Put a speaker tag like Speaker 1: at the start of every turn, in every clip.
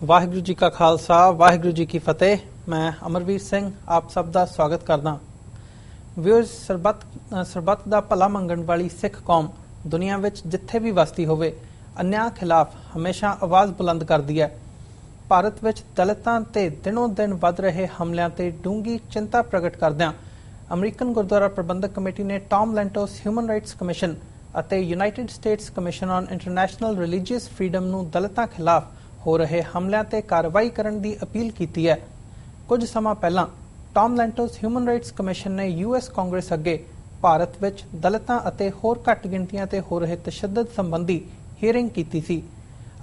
Speaker 1: ਵਾਹਿਗੁਰੂ जी का खालसा वाहिगुरू जी की फतेह। मैं अमरवीर सिंह आप सब का स्वागत करदा। व्यूअर्स, सरबत का भला मंगण वाली सिख कौम दुनिया विच जिथे भी वसती होवे अन्याय खिलाफ हमेशा आवाज़ बुलंद करदी है। भारत विच दलितां ते दिनों दिन वध रहे हमलियां ते डूंगी चिंता प्रगट करदिआं अमरीकन गुरुद्वारा प्रबंधक कमेटी ने Tom Lantos human rights commission ਅਤੇ United States commission on international religious freedom ਨੂੰ दलितां खिलाफ हो रहे हमलिਆਂ ਤੇ ਕਾਰਵਾਈ ਕਰਨ ਦੀ ਅਪੀਲ ਕੀਤੀ ਹੈ। ਕੁਝ ਸਮਾਂ ਪਹਿਲਾਂ Tom Lantos human rights commission ਨੇ ਯੂਐਸ ਕਾਂਗਰਸ ਅੱਗੇ ਭਾਰਤ ਵਿੱਚ ਦਲਿਤਾਂ ਅਤੇ ਹੋਰ ਘੱਟ ਗਿਣਤੀਆਂ ਤੇ ਹੋ ਰਹੇ ਤਸ਼ੱਦਦ ਸੰਬੰਧੀ ਹੀਅਰਿੰਗ ਕੀਤੀ ਸੀ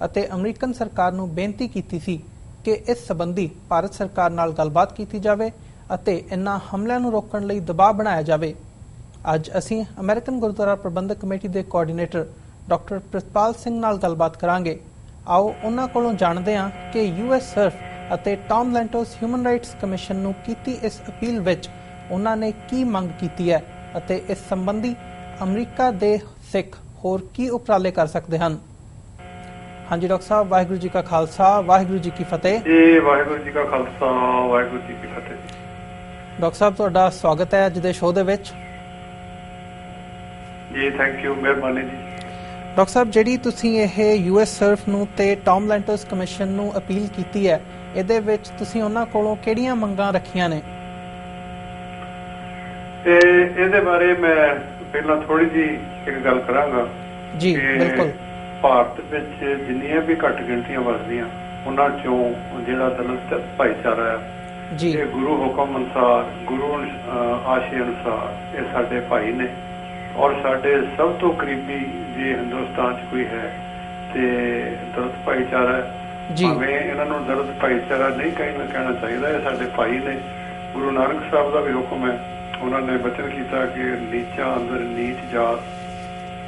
Speaker 1: ਅਤੇ ਅਮਰੀਕਨ ਸਰਕਾਰ ਨੂੰ ਬੇਨਤੀ ਕੀਤੀ ਸੀ ਕਿ ਇਸ ਸੰਬੰਧੀ ਭਾਰਤ ਸਰਕਾਰ ਨਾਲ ਗੱਲਬਾਤ ਕੀਤੀ ਜਾਵੇ ਅਤੇ ਇਨ੍ਹਾਂ ਹਮਲਿਆਂ ਨੂੰ ਰੋਕਣ ਲਈ ਦਬਾਅ ਬਣਾਇਆ ਜਾਵੇ। ਅੱਜ ਅਸੀਂ ਅਮਰੀਕਨ ਗੁਰਦੁਆਰਾ ਪ੍ਰਬੰਧਕ ਕਮੇਟੀ ਦੇ ਕੋਆਰਡੀਨੇਟਰ ਡਾਕਟਰ ਪ੍ਰਿਤਪਾਲ ਸਿੰਘ ਨਾਲ ਗੱਲਬਾਤ ਕਰਾਂਗੇ। ਆਓ ਉਹਨਾਂ ਕੋਲੋਂ ਜਾਣਦੇ ਹਾਂ ਕਿ ਯੂਐਸ ਸਰਫ ਅਤੇ Tom Lantos human rights commission ਨੂੰ ਕੀਤੀ ਇਸ ਅਪੀਲ ਵਿੱਚ ਉਹਨਾਂ ਨੇ ਕੀ ਮੰਗ ਕੀਤੀ ਹੈ ਅਤੇ ਇਸ ਸੰਬੰਧੀ ਅਮਰੀਕਾ ਦੇ ਸਿੱਖ ਹੋਰ ਕੀ ਉਪਰਾਲੇ ਕਰ ਸਕਦੇ ਹਨ। ਹਾਂਜੀ ਡਾਕਟਰ ਸਾਹਿਬ, ਵਾਹਿਗੁਰੂ ਜੀ ਕਾ ਖਾਲਸਾ ਵਾਹਿਗੁਰੂ ਜੀ ਕੀ ਫਤਿਹ।
Speaker 2: ਜੀ ਵਾਹਿਗੁਰੂ ਜੀ ਕਾ ਖਾਲਸਾ ਵਾਹਿਗੁਰੂ ਜੀ ਕੀ ਫਤਿਹ।
Speaker 1: ਡਾਕਟਰ ਸਾਹਿਬ, ਤੁਹਾਡਾ ਸਵਾਗਤ ਹੈ ਅੱਜ ਦੇ ਸ਼ੋਅ ਦੇ ਵਿੱਚ।
Speaker 2: ਜੀ ਥੈਂਕ ਯੂ, ਮਿਹਰਬਾਨੀ ਜੀ।
Speaker 1: ਡਾਕਟਰ ਸਾਹਿਬ, ਜਿਹੜੀ ਤੁਸੀਂ ਇਹ ਯੂਐਸ ਸਰਫ ਨੂੰ ਤੇ ਟਾਮ ਲੈਂਟੋਸ ਕਮਿਸ਼ਨ ਨੂੰ ਅਪੀਲ ਕੀਤੀ ਹੈ, ਇਹਦੇ ਵਿੱਚ ਤੁਸੀਂ ਉਹਨਾਂ ਕੋਲੋਂ ਕਿਹੜੀਆਂ ਮੰਗਾਂ ਰੱਖੀਆਂ ਨੇ?
Speaker 2: ਇਹਦੇ ਬਾਰੇ ਮੈਂ ਪਹਿਲਾਂ ਥੋੜੀ ਜੀ ਇੱਕ ਗੱਲ ਕਰਾਂਗਾ।
Speaker 1: ਜੀ ਬਿਲਕੁਲ।
Speaker 2: ਭਾਰਤ ਵਿੱਚ ਜਿੰਨੀਆਂ ਵੀ ਘੱਟ ਗਿਣਤੀਆਂ ਵਸਦੀਆਂ ਉਹਨਾਂ ਚੋਂ ਜਿਹੜਾ ਦਲਿਤ ਭਾਈਚਾਰਾ ਹੈ ਜੀ, ਇਹ ਗੁਰੂ ਹੁਕਮ ਅਨੁਸਾਰ, ਗੁਰੂ ਆਸ਼ੇ ਅਨੁਸਾਰ ਇਹ ਸਾਡੇ ਭਾਈ ਨੇ ਔਰ ਸਾਡੇ ਸਭ ਤੋਂ ਕਰੀਬੀ ਜੇ ਹਿੰਦੁਸਤਾਨ 'ਚ ਕੋਈ ਹੈ ਤੇ ਦਲਿਤ ਭਾਈਚਾਰਾ ਜੀ। ਭਾਵੇਂ ਇਹਨਾਂ ਨੂੰ ਦਲਿਤ ਭਾਈਚਾਰਾ ਨਹੀਂ ਕਹਿਣਾ ਚਾਹੀਦਾ, ਇਹ ਸਾਡੇ ਭਾਈ ਨੇ। ਗੁਰੂ ਨਾਨਕ ਸਾਹਿਬ ਦਾ ਵੀ ਹੁਕਮ ਹੈ, ਉਹਨਾਂ ਨੇ ਬਚਨ ਕੀਤਾ ਕਿ ਨੀਚਾਂ ਅੰਦਰ ਨੀਚ ਜਾਤ,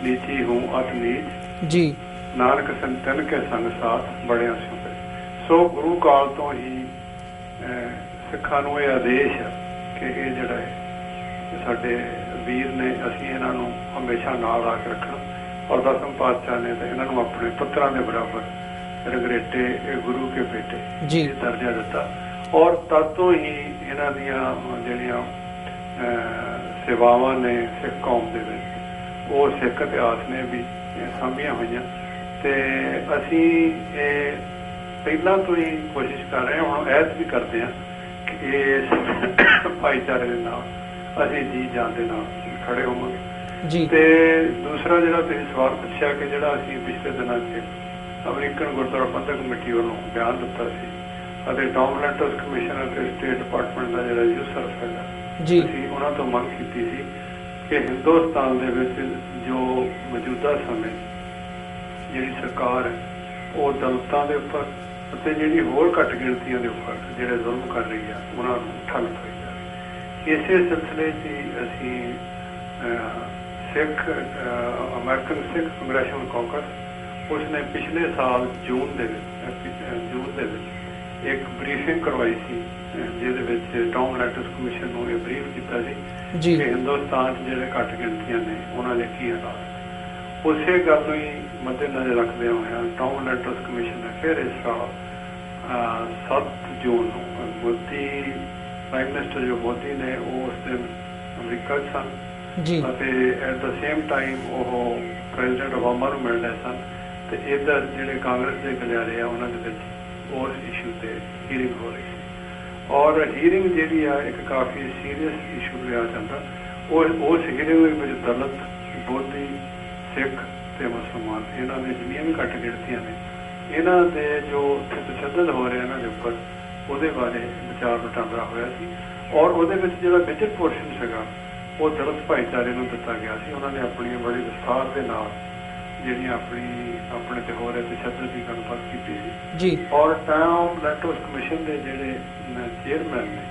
Speaker 2: ਨੀਚੀ ਹੂੰ ਅਤ ਨੀਚ ਜੀ, ਨਾਨਕ ਸੰਤਨ ਕੇ ਸੰਗ ਸਾਥ ਬੜਿਆਂ ਸਿਉ ਪਏ। ਸੋ ਗੁਰੂ ਕਾਲ ਤੋਂ ਹੀ ਸਿੱਖਾਂ ਨੂੰ ਇਹ ਆਦੇਸ਼ ਹੈ ਕਿ ਇਹ ਜਿਹੜਾ ਹੈ ਸਾਡੇ ਵੀਰ ਨੇ, ਅਸੀਂ ਇਹਨਾਂ ਨੂੰ ਹਮੇਸ਼ਾ ਨਾਲ ਰੱਖ ਕੇ ਰੱਖਣਾ। ਔਰ ਦਸਮ ਪਾਤਸ਼ਾਹ ਨੇ ਤਾਂ ਇਹਨਾਂ ਨੂੰ ਆਪਣੇ ਪੁੱਤਰਾਂ ਦੇ ਬਰਾਬਰ ਰਗਰੇਟੇ ਗੁਰੂ ਕੇ ਬੇਟੇ ਜੀ ਦਰਜਾ ਦਿੱਤਾ। ਔਰ ਤਦ ਤੋਂ ਹੀ ਇਹਨਾਂ ਦੀਆਂ ਜਿਹੜੀਆਂ ਸੇਵਾਵਾਂ ਨੇ ਸਿੱਖ ਕੌਮ ਦੇ ਵਿੱਚ, ਉਹ ਸਿੱਖ ਇਤਿਹਾਸ ਨੇ ਵੀ ਸਾਂਭੀਆਂ ਹੋਈਆਂ। ਤੇ ਅਸੀਂ ਇਹ ਪਹਿਲਾਂ ਤੋਂ ਹੀ ਕੋਸ਼ਿਸ਼ ਕਰ ਰਹੇ ਹਾਂ, ਹੁਣ ਐਤ ਵੀ ਕਰਦੇ ਹਾਂ ਕਿ ਇਸ ਭਾਈਚਾਰੇ ਦੇ ਨਾਲ ਅਸੀਂ ਜੀ ਜਾਨ ਦੇ ਨਾਲ ਖੜੇ ਹੋਵਾਂਗੇ ਜੀ। ਤੇ ਦੂਸਰਾ ਜਿਹੜਾ ਤੁਸੀਂ ਸਵਾਲ ਪੁੱਛਿਆ ਕਿ ਜਿਹੜਾ ਅਸੀਂ ਪਿਛਲੇ ਦਿਨਾਂ 'ਚ ਅਮਰੀਕਨ ਗੁਰਦੁਆਰਾ ਪ੍ਰਬੰਧਕ ਕਮੇਟੀ ਵੱਲੋਂ ਬਿਆਨ ਦਿੱਤਾ ਸੀ ਅਤੇ ਟਾਮ ਲੈਂਟੋਸ ਕਮਿਸ਼ਨ ਅਤੇ ਸਟੇਟ ਡਿਪਾਰਟਮੈਂਟ ਦਾ ਜਿਹੜਾ ਯੂਐਸ ਹੈਗਾ ਜੀ, ਅਸੀਂ ਉਹਨਾਂ ਤੋਂ ਮੰਗ ਕੀਤੀ ਸੀ ਕਿ ਹਿੰਦੁਸਤਾਨ ਦੇ ਵਿੱਚ ਜੋ ਮੌਜੂਦਾ ਸਮੇਂ ਜਿਹੜੀ ਸਰਕਾਰ ਹੈ ਉਹ ਦਲਿਤਾਂ ਦੇ ਉੱਪਰ ਅਤੇ ਜਿਹੜੀ ਹੋਰ ਘੱਟ ਗਿਣਤੀਆਂ ਦੇ ਉੱਪਰ ਜਿਹੜੇ ਜ਼ੁਲਮ ਕਰ ਰਹੀ ਆ ਉਹਨਾਂ ਨੂੰ ਠੱਲ ਪਾਈ ਜਾਵੇ। ਇਸੇ ਸਿਲਸਿਲੇ 'ਚ ਅਸੀਂ ਸਿੱਖ ਅਮਰੀਕਨ ਸਿੱਖ ਕੰਗਰੈਸ਼ਨਲ ਕਾਂਗਰਸ ਉਸਨੇ ਪਿਛਲੇ ਸਾਲ ਜੂਨ ਦੇ ਵਿੱਚ ਇੱਕ ਬਰੀਫਿੰਗ ਕਰਵਾਈ ਸੀ, ਜਿਹਦੇ ਵਿੱਚ ਟਾਮ ਲੈਂਟੋਸ ਕਮਿਸ਼ਨ ਨੂੰ ਇਹ ਬਰੀਫ ਕੀਤਾ ਸੀ ਕਿ ਹਿੰਦੁਸਤਾਨ 'ਚ ਜਿਹੜੇ ਘੱਟ ਗਿਣਤੀਆਂ ਨੇ ਉਹਨਾਂ ਦੇ ਕੀ ਹਾਲਾਤ। ਉਸੇ ਗੱਲ ਨੂੰ ਹੀ ਮੱਦੇਨਜ਼ਰ ਰੱਖਦੇ ਹੋਇਆ ਟਾਮ ਲੈਂਟੋਸ ਕਮਿਸ਼ਨ ਨੇ ਫਿਰ ਇਸ ਸਾਲ 7 ਜੂਨ ਨੂੰ ਮੋਦੀ ਪ੍ਰਾਈਮ ਮਿਨਿਸਟਰ ਜੋ ਮੋਦੀ ਨੇ ਉਹ ਉਸ ਦਿਨ ਅਮਰੀਕਾ 'ਚ ਸਨ ਅਤੇ ਐਟ ਦਾ ਸੇਮ ਟਾਈਮ ਉਹ ਪ੍ਰੈਜ਼ੀਡੈਂਟ ਓਬਾਮਾ ਨੂੰ ਮਿਲ ਰਹੇ ਸਨ ਤੇ ਇੱਧਰ ਜਿਹੜੇ ਕਾਂਗਰਸ ਦੇ ਗਲਿਆਰੇ ਆ ਉਹਨਾਂ ਦੇ ਵਿੱਚ ਉਸ ਇਸ਼ੂ ਤੇ ਹੀਅਰਿੰਗ ਹੋ ਰਹੀ ਸੀ। ਔਰ ਹੀਅਰਿੰਗ ਜਿਹੜੀ ਆ ਇੱਕ ਕਾਫੀ ਸੀਰੀਅਸ ਇਸ਼ੂ ਰਿਹਾ ਜਾਂਦਾ। ਉਸ ਹੀਅਰਿੰਗ ਵਿੱਚ ਦਲਿਤ, ਬੋਧੀ, ਸਿੱਖ ਤੇ ਮੁਸਲਮਾਨ ਇਹਨਾਂ ਦੇ ਜਿੰਨੀਆਂ ਵੀ ਘੱਟ ਗਿਣਤੀਆਂ ਨੇ ਇਹਨਾਂ ਦੇ ਜੋ ਤਸ਼ੱਦਦ ਹੋ ਰਿਹਾ ਇਹਨਾਂ ਦੇ ਉੱਪਰ ਉਹਦੇ ਬਾਰੇ ਵਿਚਾਰ ਵਟਾਂਦਰਾ ਹੋਇਆ ਸੀ। ਔਰ ਉਹਦੇ ਵਿੱਚ ਜਿਹੜਾ ਮੇਜਰ ਪੋਰਸ਼ਨ ਸੀਗਾ ਉਹ ਦਲਿਤ ਭਾਈਚਾਰੇ ਨੂੰ ਦਿੱਤਾ ਗਿਆ ਸੀ। ਉਹਨਾਂ ਨੇ ਆਪਣੀ ਬੜੀ ਵਿਸਥਾਰ ਦੇ ਨਾਲ ਜਿਹੜੀਆਂ ਆਪਣੇ ਤੇ ਹੋ ਰਹੇ ਤਸ਼ੱਦਦ ਦੀ ਗੱਲਬਾਤ ਕੀਤੀ ਸੀ ਜੀ। ਔਰ ਟਾਮ ਲੈਂਟੋਸ ਕਮਿਸ਼ਨ ਦੇ ਜਿਹੜੇ ਚੇਅਰਮੈਨ ਨੇ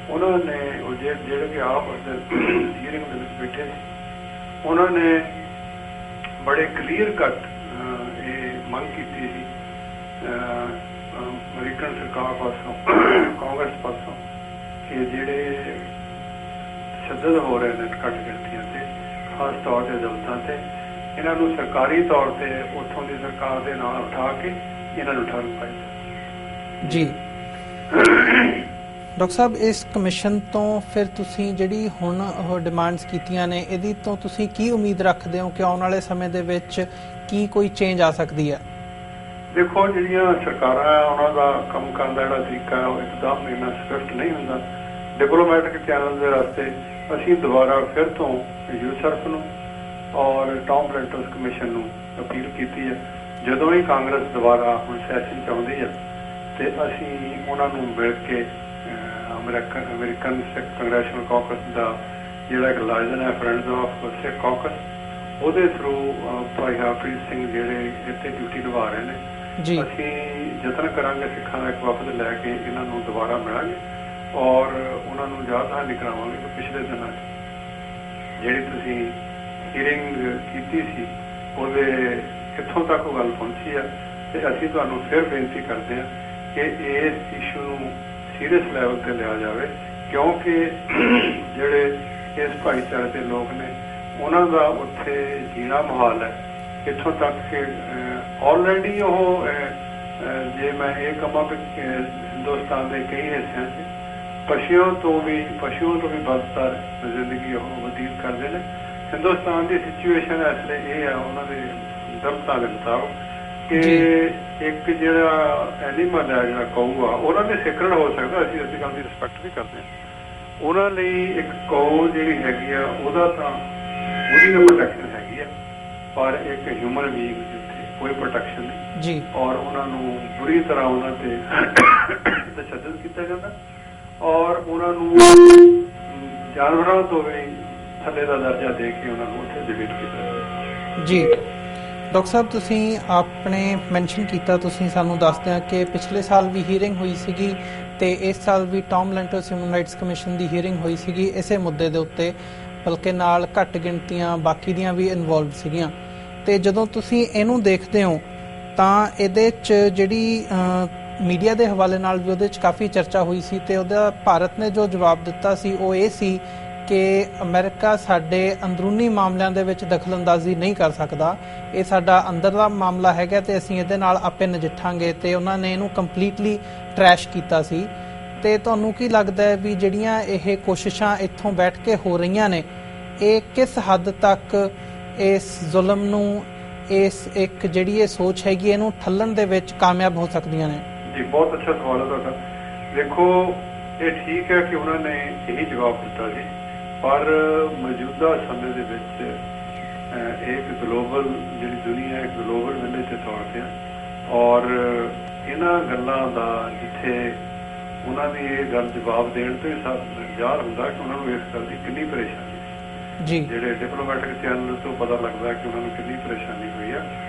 Speaker 2: ਉਹਨਾਂ ਨੇ ਉਹ ਜਿਹੜੇ ਕਿ ਆਪ ਹੀਅਰਿੰਗ ਦੇ ਵਿੱਚ ਬੈਠੇ ਸੀ, ਉਹਨਾਂ ਨੇ ਬੜੇ ਕਲੀਅਰ ਕੱਟ ਇਹ ਮੰਗ ਕੀਤੀ ਸੀ ਅਮਰੀਕਨ ਸਰਕਾਰ ਪਾਸੋਂ, ਕਾਂਗਰਸ ਪਾਸੋਂ ਕਿ ਜਿਹੜੇ ਤਸ਼ੱਦਦ ਹੋ ਰਹੇ ਨੇ ਘੱਟ ਗਿਣਤੀਆਂ ਤੇ, ਖਾਸ ਤੌਰ ਤੇ ਦਲਿਤਾਂ ਤੇ, ਇਹਨਾਂ ਨੂੰ ਸਰਕਾਰੀ ਤੌਰ ਤੇ ਉੱਥੋਂ ਦੀ ਸਰਕਾਰ ਦੇ ਨਾਲ ਉਠਾ ਕੇ ਇਹਨਾਂ ਨੂੰ ਠੱਲ ਪਾਈ।
Speaker 1: ਜੀ ਡਾਕਟਰ ਸਾਹਿਬ, ਇਸ ਕਮਿਸ਼ਨ ਤੋਂ ਫਿਰ ਤੁਸੀਂ ਜਿਹੜੀ ਹੁਣ ਉਹ ਡਿਮਾਂਡਸ ਕੀਤੀਆਂ ਨੇ, ਇਹਦੀ ਤੋਂ ਤੁਸੀਂ ਕੀ ਉਮੀਦ ਰੱਖਦੇ ਹੋ ਕਿ ਆਉਣ ਵਾਲੇ ਸਮੇਂ ਦੇ ਵਿੱਚ ਕੀ ਕੋਈ ਚੇਂਜ ਆ ਸਕਦੀ ਹੈ?
Speaker 2: ਦੇਖੋ, ਜਿਹੜੀਆਂ ਸਰਕਾਰਾਂ ਉਹਨਾਂ ਦਾ ਕੰਮ ਕਰਨ ਦਾ ਜਿਹੜਾ ਤਰੀਕਾ ਹੈ ਉਹ ਇੱਕਦਮ ਇੰਨਾ ਸਵਿਫਟ ਨਹੀਂ ਹੁੰਦਾ। ਡਿਪਲੋਮੈਟਿਕ ਚੈਨਲ ਦੇ ਰਸਤੇ ਅਸੀਂ ਦੁਬਾਰਾ ਫਿਰ ਤੋਂ ਯੂਸਰਫ ਨੂੰ ਔਰ ਟੌਮ ਲੈਂਟਰਸ ਕਮਿਸ਼ਨ ਨੂੰ ਅਪੀਲ ਕੀਤੀ ਹੈ। ਜਦੋਂ ਹੀ ਕਾਂਗਰਸ ਦੁਬਾਰਾ ਹੁਣ ਸੈਸ਼ਨ ਚ ਆਉਂਦੀ ਹੈ ਤੇ ਅਸੀਂ ਉਹਨਾਂ ਨੂੰ ਮਿਲ ਕੇ ਅਮਰੀਕਨ ਸਿੱਖ ਕੰਗਰੈਸ਼ਨਲ ਕਾਕਸ ਦਾ ਜਿਹੜਾ ਇੱਕ ਲਾਇਜ਼ਨ ਹੈ, ਫਰੈਂਡਸ ਆਫ ਸਿੱਖ ਕਾਕਸ, ਉਹਦੇ ਥਰੂ ਭਾਈ ਹਰਪ੍ਰੀਤ ਸਿੰਘ ਜਿਹੜੇ ਇੱਥੇ ਡਿਊਟੀ ਨਿਭਾ ਰਹੇ ਨੇ, ਅਸੀਂ ਯਤਨ ਕਰਾਂਗੇ ਸਿੱਖਾਂ ਦਾ ਇੱਕ ਵਫਦ ਲੈ ਕੇ ਇਹਨਾਂ ਨੂੰ ਦੁਬਾਰਾ ਮਿਲਾਂਗੇ ਔਰ ਉਹਨਾਂ ਨੂੰ ਯਾਦ ਦਹਾਨੀ ਕਰਾਵਾਂਗੇ ਕਿ ਪਿਛਲੇ ਦਿਨਾਂ 'ਚ ਜਿਹੜੀ ਤੁਸੀਂ ਹੀਅਰਿੰਗ ਕੀਤੀ ਸੀ ਉਹਦੇ ਕਿੱਥੋਂ ਤੱਕ ਉਹ ਗੱਲ ਪਹੁੰਚੀ ਆ। ਤੇ ਅਸੀਂ ਤੁਹਾਨੂੰ ਫਿਰ ਬੇਨਤੀ ਕਰਦੇ ਹਾਂ ਕਿ ਇਸ ਇਸ਼ੂ ਨੂੰ ਸੀਰੀਅਸ ਲੈਵਲ ਤੇ ਲਿਆ ਜਾਵੇ, ਕਿਉਂਕਿ ਜਿਹੜੇ ਇਸ ਭਾਈਚਾਰੇ ਦੇ ਲੋਕ ਨੇ ਉਹਨਾਂ ਦਾ ਉੱਥੇ ਜੀਣਾ ਮੁਹਾਲ ਹੈ। ਇੱਥੋਂ ਤੱਕ ਕਿ ਆਲਰੇਡੀ ਉਹ ਜੇ ਮੈਂ ਇਹ ਕਹਾਂ ਕਿ ਹਿੰਦੁਸਤਾਨ ਦੇ ਕਈ ਹਿੱਸਿਆਂ 'ਚ ਪਸ਼ੂਆਂ ਤੋਂ ਵੀ ਬਦਤਰ ਜ਼ਿੰਦਗੀ ਉਹ ਬਤੀਤ ਕਰਦੇ ਨੇ। ਹਿੰਦੁਸਤਾਨ ਦੀ ਸਿਚੁਏਸ਼ਨ ਇਸ ਲਈ ਇਹ ਆ ਉਹਨਾਂ ਦੇ ਦਰਤਾਂ ਦੇ ਮੁਤਾਬਕ ਕਿ ਇੱਕ ਜਿਹੜਾ ਐਨੀਮਲ ਹੈ, ਜਿਹੜਾ ਕਊ ਆ, ਉਹਨਾਂ ਦੇ ਸਿੱਖਣ ਹੋ ਸਕਦਾ। ਅਸੀਂ ਇਸ ਗੱਲ ਦੀ ਰਿਸਪੈਕਟ ਵੀ ਕਰਦੇ ਹਾਂ। ਉਹਨਾਂ ਲਈ ਇੱਕ ਕਊ ਜਿਹੜੀ ਹੈਗੀ ਆ ਉਹਦਾ ਤਾਂ ਉਹਦੀ ਤਾਂ ਪ੍ਰੋਟੈਕਸ਼ਨ ਹੈਗੀ ਆ, ਪਰ ਇੱਕ ਹਿਊਮਨ ਬੀਇੰਗ ਜਿੱਥੇ ਕੋਈ ਪ੍ਰੋਟੈਕਸ਼ਨ ਨਹੀਂ ਜੀ, ਔਰ ਉਹਨਾਂ ਨੂੰ ਬੁਰੀ ਤਰ੍ਹਾਂ ਉਹਨਾਂ ਤੇ ਤਸ਼ੱਦਦ ਕੀਤਾ ਜਾਂਦਾ ਔਰ ਉਹਨਾਂ ਨੂੰ ਜਾਨਵਰਾਂ ਤੋਂ ਵੀ ਥੱਲੇ ਦਾ ਦਰਜਾ ਦੇ ਕੇ ਉਹਨਾਂ ਨੂੰ ਉੱਥੇ ਜ਼ਲੀਲ ਕੀਤਾ ਜਾਂਦਾ ਜੀ।
Speaker 1: ਡਾਕਟਰ ਸਾਹਿਬ, ਤੁਸੀਂ ਆਪਣੇ ਮੈਂਸ਼ਨ ਕੀਤਾ, ਤੁਸੀਂ ਸਾਨੂੰ ਦੱਸਦੇ ਆ ਕਿ ਪਿਛਲੇ ਸਾਲ ਵੀ ਹੀਅਰਿੰਗ ਹੋਈ ਸੀਗੀ ਤੇ ਇਸ ਸਾਲ ਵੀ ਟੌਮ ਲੈਂਟਰਸ ਹਿਊਮਨ ਰਾਈਟਸ ਕਮਿਸ਼ਨ ਦੀ ਹੀਅਰਿੰਗ ਹੋਈ ਸੀਗੀ ਇਸੇ ਮੁੱਦੇ ਦੇ ਉੱਤੇ, ਬਲਕਿ ਨਾਲ ਘੱਟ ਗਿਣਤੀਆਂ ਬਾਕੀ ਦੀਆਂ ਵੀ ਇਨਵੋਲਵ ਸੀਗੀਆਂ। ਤੇ ਜਦੋਂ ਤੁਸੀਂ ਇਹਨੂੰ ਦੇਖਦੇ ਹੋ ਤਾਂ ਇਹਦੇ 'ਚ ਜਿਹੜੀ ਮੀਡੀਆ ਦੇ ਹਵਾਲੇ ਨਾਲ ਵੀ ਉਹਦੇ 'ਚ ਕਾਫੀ ਚਰਚਾ ਹੋਈ ਸੀ ਤੇ ਉਹਦਾ ਭਾਰਤ ਨੇ ਜੋ ਜਵਾਬ ਦਿੱਤਾ ਸੀ ਉਹ ਇਹ ਸੀ ਕਿ ਅਮਰੀਕਾ ਸਾਡੇ ਅੰਦਰੂਨੀ ਮਾਮਲਿਆਂ ਦੇ ਵਿੱਚ ਦਖਲਅੰਦਾਜ਼ੀ ਨਹੀਂ ਕਰ ਸਕਦਾ, ਇਹ ਸਾਡਾ ਅੰਦਰਲਾ ਮਾਮਲਾ ਹੈਗਾ ਤੇ ਅਸੀਂ ਇਹਦੇ ਨਾਲ ਆਪੇ ਨਜਿੱਠਾਂਗੇ। ਤੇ ਉਹਨਾਂ ਨੇ ਇਹਨੂੰ ਕੰਪਲੀਟਲੀ ਟਰੈਸ਼ ਕੀਤਾ ਸੀ। ਤੇ ਤੁਹਾਨੂੰ ਕੀ ਲੱਗਦਾ ਹੈ ਵੀ ਜਿਹੜੀਆਂ ਇਹ ਕੋਸ਼ਿਸ਼ਾਂ ਇੱਥੋਂ ਬੈਠ ਕੇ ਹੋ ਰਹੀਆਂ ਨੇ, ਇਹ ਕਿਸ ਹੱਦ ਤੱਕ ਇਸ ਜ਼ੁਲਮ ਨੂੰ, ਇਸ ਇੱਕ ਜਿਹੜੀ ਇਹ ਸੋਚ ਹੈਗੀ ਇਹਨੂੰ ਠੱਲਣ ਦੇ ਵਿੱਚ ਕਾਮਯਾਬ ਹੋ ਸਕਦੀਆਂ ਨੇ?
Speaker 2: ਜੀ, ਬਹੁਤ ਅੱਛਾ ਸਵਾਲ ਹੈ ਤੁਹਾਡਾ। ਦੇਖੋ, ਇਹ ਠੀਕ ਹੈ ਕਿ ਉਹਨਾਂ ਨੇ ਇਹੀ ਜਵਾਬ ਦਿੱਤਾ ਸੀ, ਪਰ ਮੌਜੂਦਾ ਸਮੇਂ ਦੇ ਵਿੱਚ ਇੱਕ ਗਲੋਬਲ ਜਿਹੜੀ ਦੁਨੀਆ ਹੈ, ਗਲੋਬਲ ਵਿਲੇਜ ਦੇ ਤੌਰ ਤੇ ਔਰ ਇਹਨਾਂ ਗੱਲਾਂ ਦਾ ਜਿੱਥੇ ਉਹਨਾਂ ਦੀ ਇਹ ਗੱਲ ਜਵਾਬ ਦੇਣ ਤੋਂ ਜ਼ਾਹਰ ਹੁੰਦਾ ਕਿ ਉਹਨਾਂ ਨੂੰ ਇਸ ਗੱਲ ਦੀ ਕਿੰਨੀ ਪਰੇਸ਼ਾਨੀ ਜੀ, ਜਿਹੜੇ ਡਿਪਲੋਮੈਟਿਕ ਚੈਨਲ ਤੋਂ ਪਤਾ ਲੱਗਦਾ ਕਿ ਉਹਨਾਂ ਨੂੰ ਕਿੰਨੀ ਪਰੇਸ਼ਾਨੀ ਹੋਈ ਆ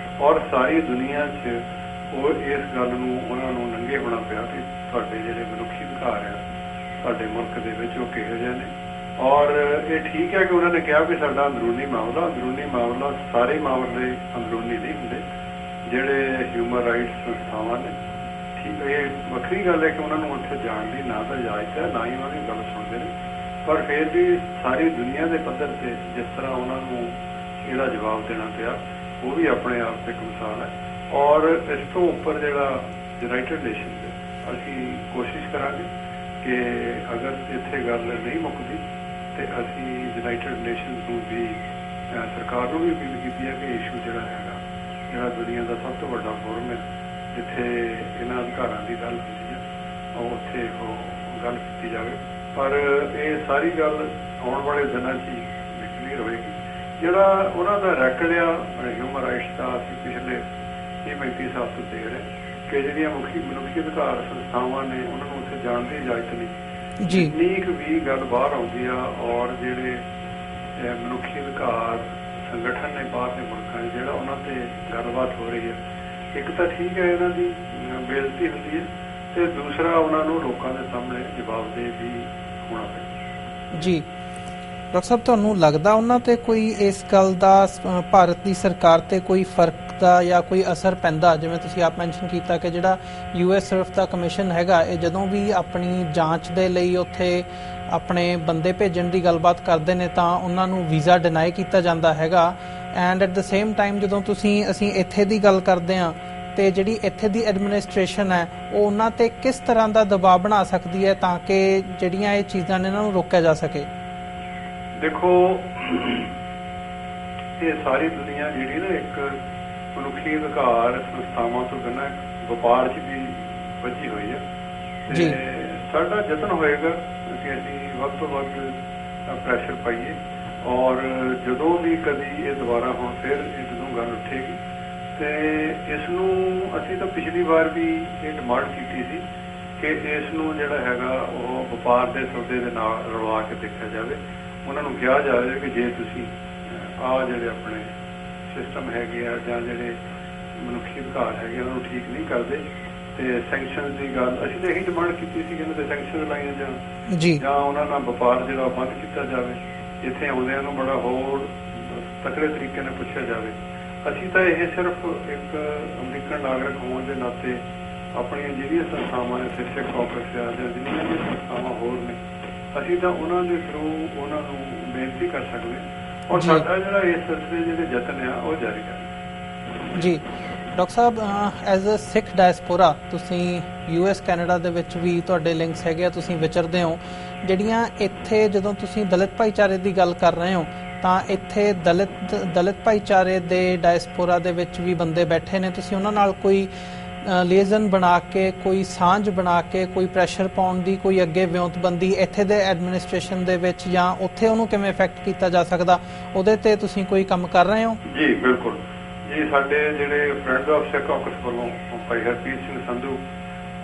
Speaker 2: ਔਰ ਸਾਰੀ ਦੁਨੀਆ 'ਚ ਉਹ ਇਸ ਗੱਲ ਨੂੰ ਉਹਨਾਂ ਨੂੰ ਨੰਗੇ ਹੋਣਾ ਪਿਆ ਕਿ ਤੁਹਾਡੇ ਜਿਹੜੇ ਮਨੁੱਖੀ ਅਧਿਕਾਰ ਆ ਸਾਡੇ ਮੁਲਕ ਦੇ ਵਿੱਚ ਉਹ ਕਿਹੋ ਜਿਹੇ ਨੇ। ਔਰ ਇਹ ਠੀਕ ਹੈ ਕਿ ਉਹਨਾਂ ਨੇ ਕਿਹਾ ਕਿ ਸਾਡਾ ਅੰਦਰੂਨੀ ਮਾਮਲਾ ਸਾਰੇ ਮਾਮਲੇ ਅੰਦਰੂਨੀ ਨਹੀਂ ਹੁੰਦੇ, ਜਿਹੜੇ ਹਿਊਮਨ ਰਾਈਟਸ ਸੰਸਥਾਵਾਂ ਨੇ। ਠੀਕ, ਇਹ ਵੱਖਰੀ ਗੱਲ ਹੈ ਕਿ ਉਹਨਾਂ ਨੂੰ ਉੱਥੇ ਜਾਣ ਦੀ ਨਾ ਤਾਂ ਇਜਾਜ਼ਤ ਹੈ, ਨਾ ਹੀ ਉਹਨਾਂ ਦੀ ਗੱਲ ਸੁਣਦੇ ਨੇ, ਪਰ ਫਿਰ ਵੀ ਸਾਰੀ ਦੁਨੀਆ ਦੇ ਪੱਧਰ ਤੇ ਜਿਸ ਤਰ੍ਹਾਂ ਉਹਨਾਂ ਨੂੰ ਇਹਦਾ ਜਵਾਬ ਦੇਣਾ ਪਿਆ ਉਹ ਵੀ ਆਪਣੇ ਆਪ ਤੇ ਇੱਕ ਮਿਸਾਲ ਹੈ। ਔਰ ਇਸ ਤੋਂ ਉੱਪਰ ਜਿਹੜਾ ਯੂਨਾਈਟਿਡ ਨੇਸ਼ਨਸ ਹੈ, ਅਸੀਂ ਕੋਸ਼ਿਸ਼ ਕਰਾਂਗੇ ਕਿ ਅਗਰ ਇੱਥੇ ਗੱਲ ਨਹੀਂ ਮੁੱਕਦੀ ਤੇ ਅਸੀਂ ਯੂਨਾਈਟਿਡ ਨੇਸ਼ਨਸ ਨੂੰ ਵੀ, ਸਰਕਾਰ ਨੂੰ ਵੀ ਅਪੀਲ ਕੀਤੀ ਹੈ ਕਿ ਇਸ਼ੂ ਜਿਹੜਾ ਹੈਗਾ, ਜਿਹੜਾ ਦੁਨੀਆ ਦਾ ਸਭ ਤੋਂ ਵੱਡਾ ਫੋਰਮ ਹੈ ਜਿੱਥੇ ਇਹਨਾਂ ਅਧਿਕਾਰਾਂ ਦੀ ਗੱਲ ਹੁੰਦੀ ਹੈ, ਉਹ ਉੱਥੇ ਉਹ ਗੱਲ ਕੀਤੀ ਜਾਵੇ। ਪਰ ਇਹ ਸਾਰੀ ਗੱਲ ਆਉਣ ਵਾਲੇ ਦਿਨਾਂ 'ਚ ਹੀ ਕਲੀਅਰ ਹੋਏਗੀ। ਜਿਹੜਾ ਉਹਨਾਂ ਦਾ ਰੈਕਡ ਆ ਹਿਊਮਨ ਰਾਈਟਸ ਦਾ, ਅਸੀਂ ਪਿਛਲੇ 30-35 ਸਾਲ ਤੋਂ ਦੇਖ ਰਹੇ ਕਿ ਜਿਹੜੀਆਂ ਮਨੁੱਖੀ ਅਧਿਕਾਰ ਸੰਸਥਾਵਾਂ ਨੇ ਉਹਨਾਂ ਨੂੰ ਉੱਥੇ ਜਾਣ ਦੀ ਇਜਾਜ਼ਤ ਨਹੀਂ। ਜਿੰਨੀ ਕੁ ਵੀ ਗੱਲ ਬਾਹਰ ਆਉਂਦੀ ਆ ਔਰ ਜਿਹੜੇ ਮਨੁੱਖੀ ਅਧਿਕਾਰ ਸੰਗਠਨ ਨੇ ਬਾਹਰ ਦੇ ਮੁਲਕਾਂ 'ਚ ਜਿਹੜਾ ਉਹਨਾਂ ਤੇ ਗੱਲਬਾਤ ਹੋ ਰਹੀ ਹੈ, ਇੱਕ ਤਾਂ ਠੀਕ ਹੈ ਇਹਨਾਂ ਦੀ ਬੇਇੱਜ਼ਤੀ ਹੁੰਦੀ ਹੈ ਤੇ ਦੂਸਰਾ ਉਹਨਾਂ ਨੂੰ ਲੋਕਾਂ ਦੇ ਸਾਹਮਣੇ ਜਵਾਬਦੇਹ ਵੀ ਹੋਣਾ ਪੈਂਦਾ ਜੀ।
Speaker 1: ਡਾਕਟਰ ਸਾਹਿਬ, ਤੁਹਾਨੂੰ ਲੱਗਦਾ ਉਹਨਾਂ ਤੇ ਕੋਈ ਇਸ ਗੱਲ ਦਾ ਭਾਰਤ ਦੀ ਸਰਕਾਰ ਤੇ ਕੋਈ ਫਰਕ ਦਾ ਜਾਂ ਕੋਈ ਅਸਰ ਪੈਂਦਾ? ਜਿਵੇਂ ਤੁਸੀਂ ਆਪ ਮੈਂਸ਼ਨ ਕੀਤਾ ਕਿ ਜਿਹੜਾ ਯੂਐਸ ਦਾ ਕਮਿਸ਼ਨ ਹੈਗਾ, ਇਹ ਜਦੋਂ ਵੀ ਆਪਣੀ ਜਾਂਚ ਦੇ ਲਈ ਉੱਥੇ ਆਪਣੇ ਬੰਦੇ ਭੇਜਣ ਦੀ ਗੱਲਬਾਤ ਕਰਦੇ ਨੇ ਤਾਂ ਉਹਨਾਂ ਨੂੰ ਵੀਜ਼ਾ ਡਿਨਾਈ ਕੀਤਾ ਜਾਂਦਾ ਹੈਗਾ। And at the same time ਜਦੋਂ ਅਸੀਂ ਇੱਥੇ ਦੀ ਗੱਲ ਕਰਦੇ ਹਾਂ ਤੇ ਜਿਹੜੀ ਇੱਥੇ ਦੀ ਐਡਮਿਨਿਸਟ੍ਰੇਸ਼ਨ ਹੈ ਉਹ ਉਹਨਾਂ ਤੇ ਕਿਸ ਤਰ੍ਹਾਂ ਦਾ ਦਬਾਅ ਬਣਾ ਸਕਦੀ ਹੈ ਤਾਂ ਕਿ ਜਿਹੜੀਆਂ ਇਹ ਚੀਜ਼ਾਂ ਨੇ ਇਹਨਾਂ ਨੂੰ ਰੋਕਿਆ ਜਾ ਸਕੇ?
Speaker 2: ਦੇਖੋ, ਇਹ ਸਾਰੀ ਦੁਨੀਆ ਜਿਹੜੀ ਨਾ ਇੱਕ ਮਨੁੱਖੀ ਅਧਿਕਾਰ ਸੰਸਥਾਵਾਂ ਤੋਂ ਬਿਨਾਂ ਵਪਾਰ 'ਚ ਵੀ ਵੱਜੀ ਹੋਈ ਹੈ। ਤੇ ਸਾਡਾ ਯਤਨ ਹੋਏਗਾ ਕਿ ਅਸੀਂ ਵੱਧ ਤੋਂ ਵੱਧ ਪ੍ਰੈਸ਼ਰ ਪਾਈਏ, ਔਰ ਜਦੋਂ ਵੀ ਕਦੀ ਇਹ ਦੁਬਾਰਾ ਹੁਣ ਫਿਰ ਜਦੋਂ ਗੱਲ ਉੱਠੇਗੀ ਤੇ ਇਸ ਨੂੰ ਅਸੀਂ ਤਾਂ ਪਿਛਲੀ ਵਾਰ ਵੀ ਇਹ ਡਿਮਾਂਡ ਕੀਤੀ ਸੀ ਕਿ ਇਸ ਨੂੰ ਜਿਹੜਾ ਹੈਗਾ ਉਹ ਵਪਾਰ ਦੇ ਸੌਦੇ ਦੇ ਨਾਲ ਰਲਾ ਕੇ ਦੇਖਿਆ ਜਾਵੇ। ਉਹਨਾਂ ਨੂੰ ਕਿਹਾ ਜਾਵੇ ਕਿ ਜੇ ਤੁਸੀਂ ਆਹ ਜਿਹੜੇ ਆਪਣੇ ਸਿਸਟਮ ਹੈਗੇ ਆ ਜਾਂ ਜਿਹੜੇ ਮਨੁੱਖੀ ਅਧਿਕਾਰ ਹੈਗੇ ਉਹਨਾਂ ਨੂੰ ਠੀਕ ਨਹੀਂ ਕਰਦੇ ਤੇ ਸੈਂਕਸ਼ਨ ਦੀ ਗੱਲ ਅਸੀਂ ਤਾਂ ਇਹੀ ਡਿਮਾਂਡ ਕੀਤੀ ਸੀ ਕਿ ਇਹਨਾਂ ਤੇ ਸੈਂਕਸ਼ਨ ਲਾਈਆਂ ਜਾਣ ਜਾਂ ਉਹਨਾਂ ਨਾਲ ਵਪਾਰ ਜਿਹੜਾ ਬੰਦ ਕੀਤਾ ਜਾਵੇ। ਇੱਥੇ ਆਉਂਦਿਆਂ ਨੂੰ ਬੜਾ ਹੋਰ ਤਕੜੇ ਤਰੀਕੇ ਨਾਲ ਪੁੱਛਿਆ ਜਾਵੇ। ਅਸੀਂ ਤਾਂ ਇਹ ਸਿਰਫ ਇੱਕ ਅਮਰੀਕਨ ਨਾਗਰਿਕ ਹੋਣ ਦੇ ਨਾਤੇ ਆਪਣੀਆਂ ਜਿਹੜੀਆਂ ਸੰਸਥਾਵਾਂ ਨੇ, ਸਿੱਖ ਕਾਂਗਰਸ ਆ ਜਾਂ ਜਿੰਨੀਆਂ ਵੀ ਸੰਸਥਾਵਾਂ ਹੋਰ ਨੇ, ਅਸੀਂ ਤਾਂ ਉਹਨਾਂ ਦੇ ਥਰੂ ਉਹਨਾਂ ਨੂੰ ਬੇਨਤੀ ਕਰ ਸਕਦੇ ਔਰ ਸਾਡਾ ਜਿਹੜਾ ਇਸ ਸਿਲਸਿਲੇ ਜਿਹੜੇ ਯਤਨ ਆ ਉਹ ਜਾਰੀ ਕਰ।
Speaker 1: ਜੀ doctor Sahib, as a Sikh diaspora ਤੁਸੀਂ US ਕੈਨੇਡਾ ਦੇ ਵਿੱਚ ਵੀ ਤੁਹਾਡੇ ਲਿੰਕਸ ਹੈਗੇ ਆ, ਤੁਸੀਂ ਵਿਚਰਦੇ ਹੋ। ਜਿਹੜੀਆਂ ਇੱਥੇ ਜਦੋਂ ਤੁਸੀਂ ਦਲਿਤ ਭਾਈਚਾਰੇ ਦੀ ਗੱਲ ਕਰ ਰਹੇ ਹੋ ਤਾਂ ਇੱਥੇ ਦਲਿਤ ਭਾਈਚਾਰੇ ਦੇ ਡਾਇਸਪੋਰਾ ਦੇ ਵਿੱਚ ਵੀ ਬੰਦੇ ਬੈਠੇ ਨੇ, ਤੁਸੀਂ ਉਹਨਾਂ ਨਾਲ ਕੋਈ ਲੀਜ਼ਨ ਬਣਾ ਕੇ, ਕੋਈ ਸਾਂਝ ਬਣਾ ਕੇ, ਕੋਈ ਪ੍ਰੈਸ਼ਰ ਪਾਉਣ ਦੀ ਕੋਈ ਅੱਗੇ ਵਿਉਂਤਬੰਦੀ ਇੱਥੇ ਦੇ ਐਡਮਿਨਿਸਟ੍ਰੇਸ਼ਨ ਦੇ ਵਿੱਚ ਜਾਂ ਉੱਥੇ ਉਹਨੂੰ ਕਿਵੇਂ ਇਫੈਕਟ ਕੀਤਾ ਜਾ ਸਕਦਾ, ਉਹਦੇ ਤੇ ਤੁਸੀਂ ਕੋਈ ਕੰਮ ਕਰ ਰਹੇ ਹੋ?
Speaker 2: ਜੀ ਬਿਲਕੁਲ ਜੀ, ਸਾਡੇ ਜਿਹੜੇ ਫਰੈਂਡਸ ਆਫ ਸਿੱਖ ਕਾਂਗਰਸ ਵੱਲੋਂ ਭਾਈ ਹਰਪ੍ਰੀਤ ਸਿੰਘ ਸੰਧੂ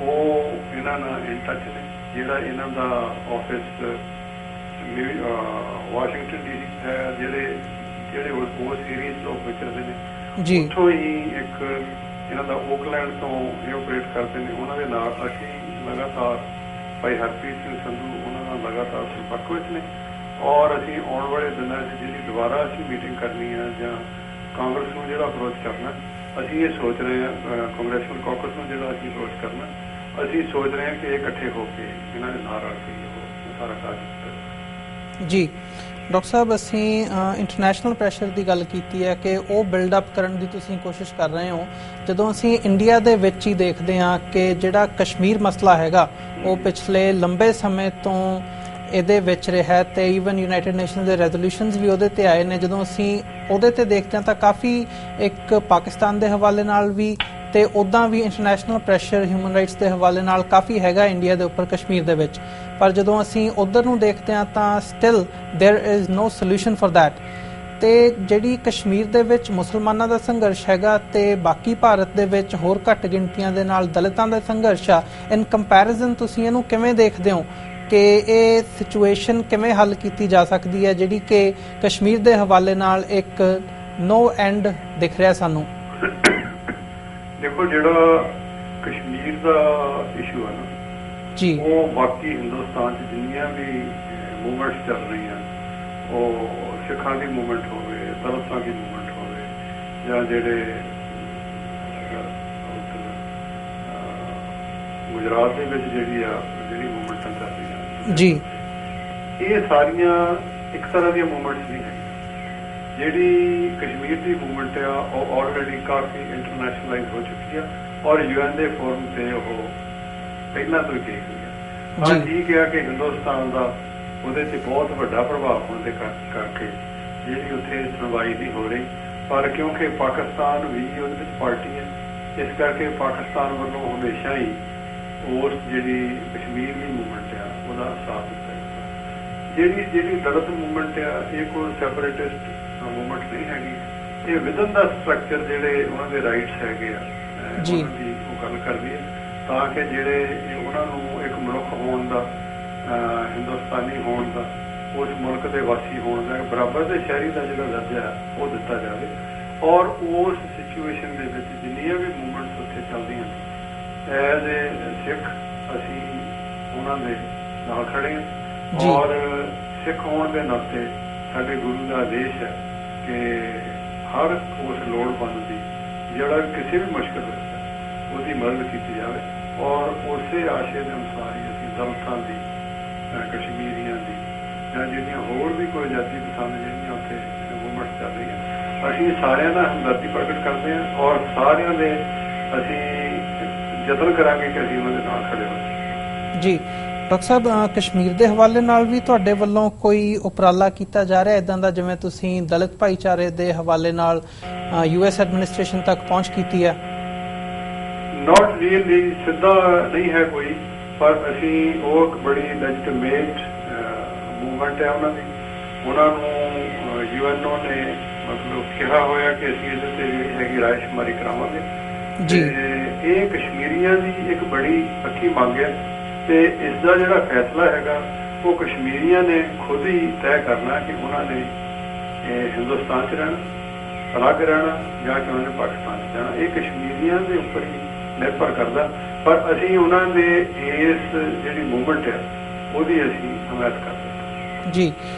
Speaker 2: ਉਹ ਇਹਨਾਂ ਨਾਲ ਇਨ ਟੱਚ ਨੇ। ਜਿਹੜਾ ਇਹਨਾਂ ਦਾ ਆਫਿਸ ਵਾਸ਼ਿੰਗਟਨ DC ਹੈ, ਜਿਹੜੇ ਉਸ ਸੀਰੀਜ਼ ਲੋਕ ਵਿਚਰਦੇ ਨੇ ਉੱਥੋਂ ਹੀ ਇੱਕ ਇਹਨਾਂ ਦਾ ਓਕਲੈਂਡ ਤੋਂ ਇਹ ਆਪਰੇਟ ਕਰਦੇ ਨੇ। ਉਹਨਾਂ ਦੇ ਨਾਲ ਅਸੀਂ ਲਗਾਤਾਰ ਭਾਈ ਹਰਪ੍ਰੀਤ ਸਿੰਘ ਸੰਧੂ ਉਹਨਾਂ ਨਾਲ ਲਗਾਤਾਰ ਸੰਪਰਕ ਵਿੱਚ ਨੇ ਔਰ ਅਸੀਂ ਆਉਣ ਵਾਲੇ ਦਿਨਾਂ 'ਚ ਜਿਹੜੀ ਦੁਬਾਰਾ ਅਸੀਂ ਮੀਟਿੰਗ ਕਰਨੀ ਹੈ ਜਾਂ ਕਾਂਗਰਸ ਨੂੰ ਜਿਹੜਾ ਅਪਰੋਚ ਕਰਨਾ, ਅਸੀਂ ਇਹ ਸੋਚ ਰਹੇ ਹਾਂ, ਕਾਂਗਰੈਸ਼ਨਲ ਕਾਕਸ ਨੂੰ ਜਿਹੜਾ ਅਸੀਂ ਅਪਰੋਚ ਕਰਨਾ, ਅਸੀਂ ਸੋਚ ਰਹੇ ਹਾਂ ਕਿ ਇਹ ਇਕੱਠੇ ਹੋ ਕੇ ਇਹਨਾਂ ਦੇ ਨਾਲ ਰਲ ਕੇ ਉਹ ਸਾਰਾ ਕਾਜ ਕੀਤਾ।
Speaker 1: ਜੀ ਡਾਕਟਰ ਸਾਹਿਬ, ਅਸੀਂ ਇੰਟਰਨੈਸ਼ਨਲ ਪ੍ਰੈਸ਼ਰ ਦੀ ਗੱਲ ਕੀਤੀ ਹੈ ਕਿ ਉਹ ਬਿਲਡਅਪ ਕਰਨ ਦੀ ਤੁਸੀਂ ਕੋਸ਼ਿਸ਼ ਕਰ ਰਹੇ ਹੋ। ਜਦੋਂ ਅਸੀਂ ਇੰਡੀਆ ਦੇ ਵਿੱਚ ਹੀ ਦੇਖਦੇ ਹਾਂ ਕਿ ਜਿਹੜਾ ਕਸ਼ਮੀਰ ਮਸਲਾ ਹੈਗਾ ਉਹ ਪਿਛਲੇ ਲੰਬੇ ਸਮੇਂ ਤੋਂ ਇਹਦੇ ਵਿੱਚ ਰਿਹਾ ਤੇ ਈਵਨ ਯੂਨਾਈਟਿਡ ਨੇਸ਼ਨਸ ਦੇ ਰੈਜ਼ੋਲੂਸ਼ਨਸ ਵੀ ਉਹਦੇ ਤੇ ਆਏ ਨੇ। ਜਦੋਂ ਅਸੀਂ ਉਹਦੇ ਤੇ ਦੇਖਦੇ ਹਾਂ ਤਾਂ ਕਾਫੀ ਇੱਕ ਪਾਕਿਸਤਾਨ ਦੇ ਹਵਾਲੇ ਨਾਲ ਵੀ ਤੇ ਉੱਦਾਂ ਵੀ ਇੰਟਰਨੈਸ਼ਨਲ ਪ੍ਰੈਸ਼ਰ ਹਿਊਮਨ ਰਾਈਟਸ ਦੇ ਹਵਾਲੇ ਨਾਲ ਕਾਫੀ ਹੈਗਾ ਇੰਡੀਆ ਦੇ ਉੱਪਰ ਕਸ਼ਮੀਰ ਦੇ ਵਿੱਚ। ਪਰ ਜਦੋਂ ਅਸੀਂ ਉੱਧਰ ਨੂੰ ਦੇਖਦੇ ਹਾਂ ਤਾਂ still there is no solution for that. ਤੇ ਜਿਹੜੀ ਕਸ਼ਮੀਰ ਦੇ ਵਿੱਚ ਮੁਸਲਮਾਨਾਂ ਦਾ ਸੰਘਰਸ਼ ਹੈਗਾ ਤੇ ਬਾਕੀ ਭਾਰਤ ਦੇ ਵਿੱਚ ਹੋਰ ਘੱਟ ਗਿਣਤੀਆਂ ਦੇ ਨਾਲ ਦਲਿਤਾਂ ਦਾ ਸੰਘਰਸ਼ ਆ, ਇਨ ਕੰਪੈਰੀਜ਼ਨ ਤੁਸੀਂ ਇਹਨੂੰ ਕਿਵੇਂ ਦੇਖਦੇ ਹੋ ਕਿ ਇਹ ਸਿਚੁਏਸ਼ਨ ਕਿਵੇਂ ਹੱਲ ਕੀਤੀ ਜਾ ਸਕਦੀ ਹੈ ਜਿਹੜੀ ਕਿ ਕਸ਼ਮੀਰ ਦੇ ਹਵਾਲੇ ਨਾਲ ਇੱਕ ਨੋ ਐਂਡ ਦਿਖ ਰਿਹਾ ਸਾਨੂੰ?
Speaker 2: ਦੇਖੋ, ਜਿਹੜਾ ਕਸ਼ਮੀਰ ਦਾ ਇਸ਼ੂ ਹੈ ਨਾ
Speaker 1: ਜੀ,
Speaker 2: ਉਹ ਬਾਕੀ ਹਿੰਦੁਸਤਾਨ 'ਚ ਜਿੰਨੀਆਂ ਵੀ ਮੂਵਮੈਂਟਸ ਚੱਲ ਰਹੀਆਂ, ਉਹ ਸਿੱਖਾਂ ਦੀ ਮੂਵਮੈਂਟ ਹੋਵੇ, ਦਲਿਤਾਂ ਦੀ ਮੂਵਮੈਂਟ ਹੋਵੇ ਜਾਂ ਜਿਹੜੇ ਗੁਜਰਾਤ ਦੇ ਵਿੱਚ ਜਿਹੜੀ ਮੂਵਮੈਂਟਾਂ ਚੱਲ ਰਹੀਆਂ ਜੀ, ਇਹ ਸਾਰੀਆਂ ਇੱਕ ਤਰ੍ਹਾਂ ਦੀਆਂ ਮੂਵਮੈਂਟਸ ਨਹੀਂ ਹੈਗੀਆਂ। ਜਿਹੜੀ ਕਸ਼ਮੀਰ ਦੀ ਮੂਵਮੈਂਟ ਆ ਉਹ ਆਲਰੇਡੀ ਕਾਫੀ ਇੰਟਰਨੈਸ਼ਨਲਾਈਜ਼ ਹੋ ਚੁੱਕੀ ਆ ਔਰ UN ਦੇ ਫੋਰਮ ਤੇ ਉਹ ਪਹਿਲਾਂ ਤੋਂ ਹੀ ਗਈ ਹੋਈ ਆ। ਹਾਂ, ਠੀਕ ਹੈ ਕਿ ਹਿੰਦੁਸਤਾਨ ਦਾ ਉਹਦੇ 'ਤੇ ਬਹੁਤ ਵੱਡਾ ਪ੍ਰਭਾਵ ਹੋਣ ਦੇ ਕਰਕੇ ਜਿਹੜੀ ਉੱਥੇ ਸੁਣਵਾਈ ਨਹੀਂ ਹੋ ਰਹੀ, ਪਰ ਕਿਉਂਕਿ ਪਾਕਿਸਤਾਨ ਵੀ ਉਹਦੇ ਵਿੱਚ ਪਾਰਟੀ ਹੈ, ਇਸ ਕਰਕੇ ਪਾਕਿਸਤਾਨ ਵੱਲੋਂ ਹਮੇਸ਼ਾ ਹੀ ਉਸ ਜਿਹੜੀ ਕਸ਼ਮੀਰ ਦੀ ਮੂਵਮੈਂਟ ਆ ਉਹਦਾ ਸਾਥ ਦਿੱਤਾ ਜਾਂਦਾ। ਜਿਹੜੀ ਦਲਿਤ ਮੂਵਮੈਂਟ ਆ ਇਹ ਕੋਈ ਸੈਪਰੇਟਿਸਟ ਮੂਵਮੈਂਟ ਨਹੀਂ ਹੈਗੀ। ਇਹ ਵਿਦਨ ਦਾ ਸਟਰਕਚਰ ਜਿਹੜੇ ਉਹਨਾਂ ਦੇ ਰਾਈਟਸ ਹੈਗੇ ਆ ਉਹਨਾਂ ਦੀ ਉਹ ਗੱਲ ਕਰਦੀ ਹੈ ਤਾਂ ਕਿ ਜਿਹੜੇ ਉਹਨਾਂ ਨੂੰ ਇੱਕ ਮਨੁੱਖ ਹੋਣ ਦਾ, ਹਿੰਦੁਸਤਾਨੀ ਹੋਣ ਦਾ, ਉਸ ਮੁਲਕ ਦੇ ਵਾਸੀ ਹੋਣ ਦਾ, ਬਰਾਬਰ ਦੇ ਸ਼ਹਿਰੀ ਦਾ ਜਿਹੜਾ ਦਰਜਾ ਉਹ ਦਿੱਤਾ ਜਾਵੇ। ਔਰ ਉਸ ਸਿਚੁਏਸ਼ਨ ਦੇ ਵਿੱਚ ਜਿੰਨੀਆਂ ਵੀ ਮੂਵਮੈਂਟਸ ਉੱਥੇ ਚੱਲਦੀਆਂ ਐਜ਼ ਏ ਸਿੱਖ ਅਸੀਂ ਉਹਨਾਂ ਦੇ ਨਾਲ ਖੜੇ ਹਾਂ ਔਰ ਸਿੱਖ ਹੋਣ ਦੇ ਨਾਤੇ ਸਾਡੇ ਗੁਰੂ ਦਾ ਆਦੇਸ਼ ਹੈ ਕਿ ਹਰ ਉਸ ਲੋੜਵੰਦ ਦੀ ਜਿਹੜਾ ਕਿਸੇ ਵੀ ਮੁਸ਼ਕਲ ਵਿੱਚ ਉਹਦੀ ਮਦਦ ਕੀਤੀ ਜਾਵੇ ਔਰ ਉਸੇ ਆਸ਼ੇ ਦੇ ਅਨੁਸਾਰ ਹੀ ਅਸੀਂ ਦਲਿਤਾਂ ਦੀ, ਕਸ਼ਮੀਰੀਆਂ ਦੀ ਜਾਂ ਜਿਹੜੀਆਂ ਹੋਰ ਵੀ ਕੋਈ ਜਾਤੀ ਪਸੰਦ ਜਿਹੜੀਆਂ ਉੱਥੇ ਮੂਵਮੈਂਟ ਚੱਲ ਰਹੀਆਂ, ਅਸੀਂ ਸਾਰਿਆਂ ਦਾ ਹਮਦਰਦੀ ਪ੍ਰਗਟ ਕਰਦੇ ਹਾਂ ਔਰ ਸਾਰਿਆਂ ਦੇ ਅਸੀਂ ਯਤਨ ਕਰਾਂਗੇ ਕਿ ਅਸੀਂ ਉਹਨਾਂ ਦੇ ਨਾਲ ਖੜੇ ਹੋਈਏ।
Speaker 1: ਜੀ ਡਾਕਟਰ ਸਾਹਿਬ, ਕਸ਼ਮੀਰ ਦੇ ਹਵਾਲੇ ਨਾਲ ਵੀ ਤੁਹਾਡੇ ਵੱਲੋਂ ਕੋਈ ਉਪਰਾਲਾ ਕੀਤਾ ਜਾ ਰਿਹਾ ਇੱਦਾਂ ਦਾ, ਜਿਵੇਂ ਤੁਸੀਂ ਦਲਿਤ ਭਾਈਚਾਰੇ ਦੇ ਹਵਾਲੇ ਨਾਲ US ਐਡਮਿਨਿਸਟ੍ਰੇਸ਼ਨ ਤੱਕ ਪਹੁੰਚ ਕੀਤੀ ਹੈ?
Speaker 2: ਨਾਟ ਰੀਅਲੀ ਸਿੱਧਾ ਨਹੀਂ ਹੈ ਕੋਈ, ਪਰ ਅਸੀਂ ਉਹ ਇੱਕ ਬੜੀ ਲੈਜੀਟੀਮੇਟ ਮੂਵਮੈਂਟ ਹੈ ਉਹਨਾਂ ਦੀ। ਉਹਨਾਂ ਨੂੰ UNO ਨੇ ਮਤਲਬ ਕਿਹਾ ਹੋਇਆ ਕਿ ਅਸੀਂ ਇਹਦੇ ਤੇ ਜਿਹੜੀ ਹੈਗੀ ਰਾਇਸ਼ੁਮਾਰੀ ਕਰਾਵਾਂਗੇ ਜੀ। ਇਹ ਕਸ਼ਮੀਰੀਆਂ ਦੀ ਇੱਕ ਬੜੀ ਪੱਕੀ ਮੰਗ ਹੈ ਤੇ ਇਸ ਦਾ ਜਿਹੜਾ ਫੈਸਲਾ ਹੈਗਾ ਉਹ ਕਸ਼ਮੀਰੀਆਂ ਨੇ ਖੁਦ ਹੀ ਤੈਅ ਕਰਨਾ ਕਿ ਉਹਨਾਂ ਨੇ ਹਿੰਦੁਸਤਾਨ 'ਚ ਰਹਿਣਾ, ਅਲੱਗ ਰਹਿਣਾ, ਜਾਂ ਕਿ ਉਹਨਾਂ ਨੇ ਪਾਕਿਸਤਾਨ 'ਚ ਜਾਣਾ। ਇਹ ਕਸ਼ਮੀਰੀਆਂ ਦੇ ਉੱਪਰ ਹੀ ਨਿਰਭਰ ਕਰਦਾ, ਪਰ ਅਸੀਂ ਉਹਨਾਂ ਦੇ ਇਸ ਜਿਹੜੀ ਮੂਵਮੈਂਟ ਹੈ ਉਹਦੀ ਅਸੀਂ ਹਮਾਇਤ ਕਰਦੇ
Speaker 1: ਜੀ।